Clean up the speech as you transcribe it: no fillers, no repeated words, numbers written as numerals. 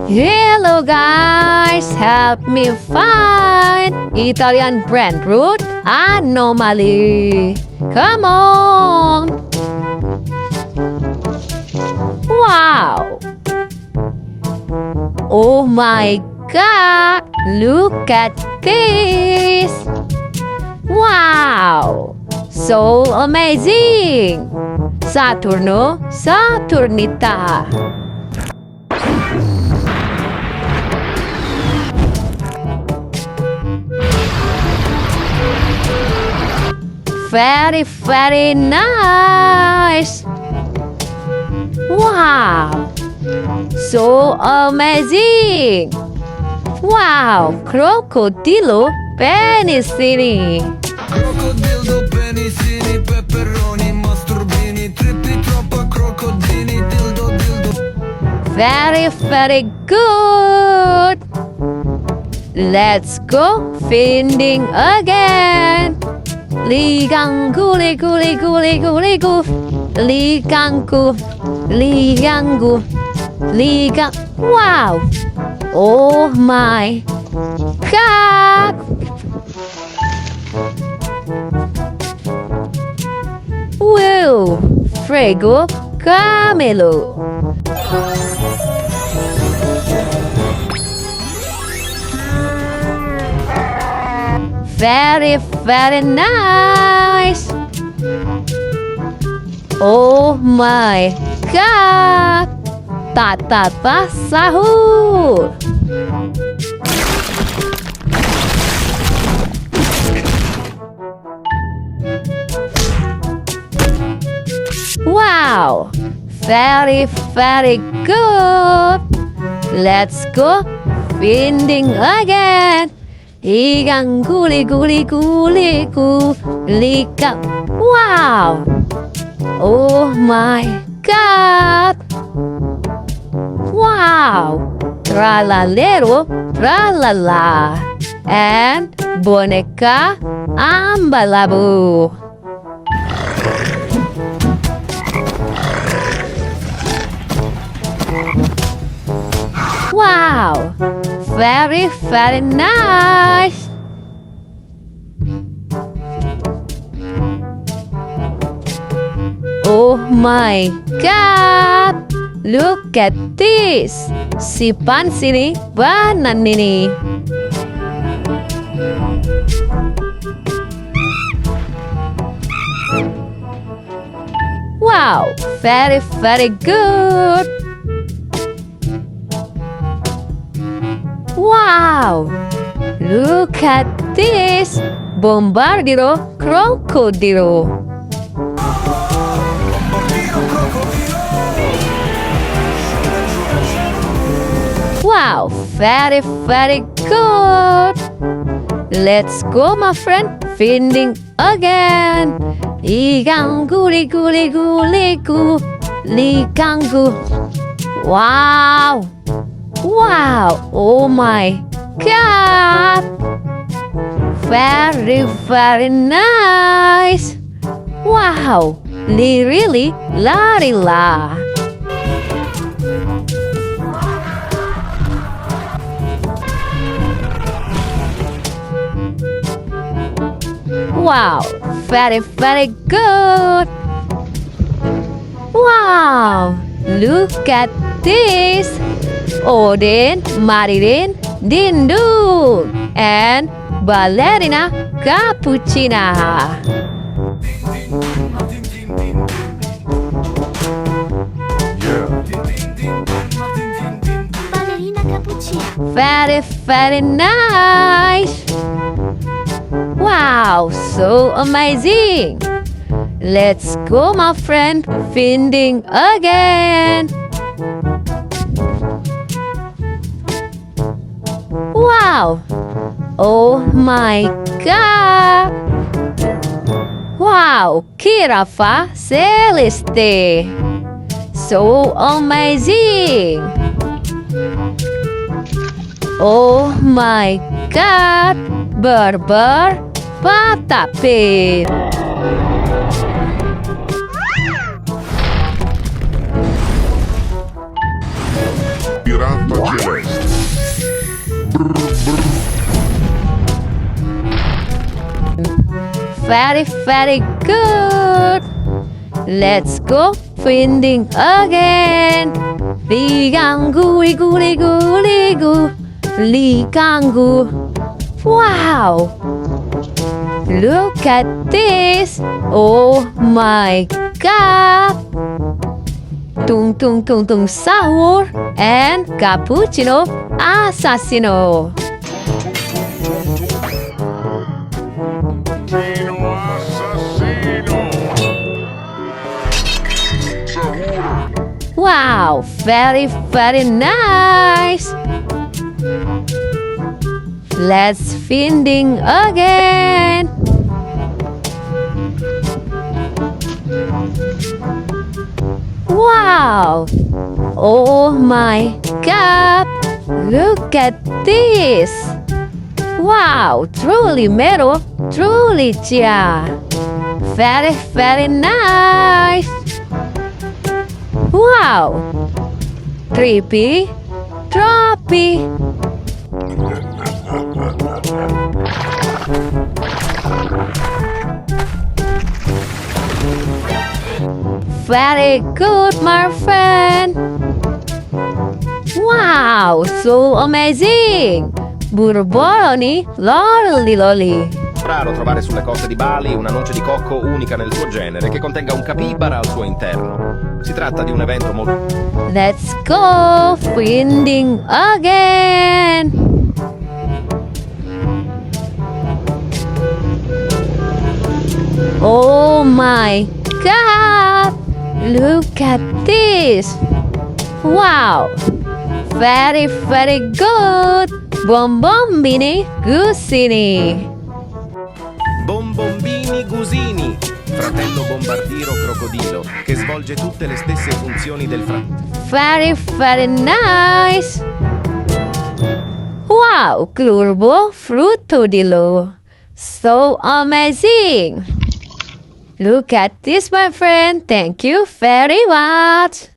Hello guys, help me find Italian Brainrot Anomali. Come on. Wow. Oh my god, look at this. Wow, so amazing. Saturno, Saturnita. Very, very nice. Wow, so amazing. Wow, crocodilo penicillini. Crocodilo penicini, pepperoni, masturbini, trippi troppa crocodini, dildo dildo. Very, very good. Let's go finding again. Ligangu, ligu, ligu, ligu, ligu. Ligangu, ligangu, ligang. Wow. Oh my god. Wow. Frego Camelo. Very, very nice. Oh my god. Tata Sahur. Wow. Very, very good. Let's go finding again. Igang guli guli guli gulika. Wow. Oh my god. Wow. Tralalero Tralala. And boneka ambalabu. Wow. Very, very nice. Oh my god. Look at this. Si pansini bananini. Wow. Very, very good. Wow! Look at this! Bombardiro crocodilo. Wow! Very, very good! Let's go, my friend, finding again. Igangu, ligu, ligu, ligu, ligangu. Wow! Wow! Oh my god! Very, very nice! Wow! Really, la la. Wow! Very, very good! Wow! Look at this! Odin, Marilyn, Dindu, and Balerina Cappucina. Balerina Cappucina. Very, very nice. Wow, so amazing. Let's go, my friend, finding again. Wow! Oh my god! Wow! Girafa celeste! So amazing! Oh my god! Berber patapit! Pirata Chile. Very, very good. Let's go finding again. Ligangu, ligu, ligu, ligu. Ligangu. Wow. Look at this. Oh my God. Tung Tung Sahur and Cappuccino Assassino. Wow, very, very nice. Let's finding again. Wow. Oh my God. Look at this. Wow, truly metal, truly chia. Very, very nice. Wow. Trippy, droppy. Very good, my friend. Wow, so amazing. Burboloni, lolly lolly. Raro trovare sulle coste di Bali una noce di cocco unica nel suo genere che contenga un capibara al suo interno. Si tratta di un evento molto... Let's go finding again. Oh my God. Look at this. Wow. Very, very good. Bombombini Guzini. Bombombini Guzini, fratello bombardiero crocodilo, che svolge tutte le stesse funzioni del Very, very nice. Wow, curvo fruttodilo. So amazing. Look at this, my friend. Thank you very much.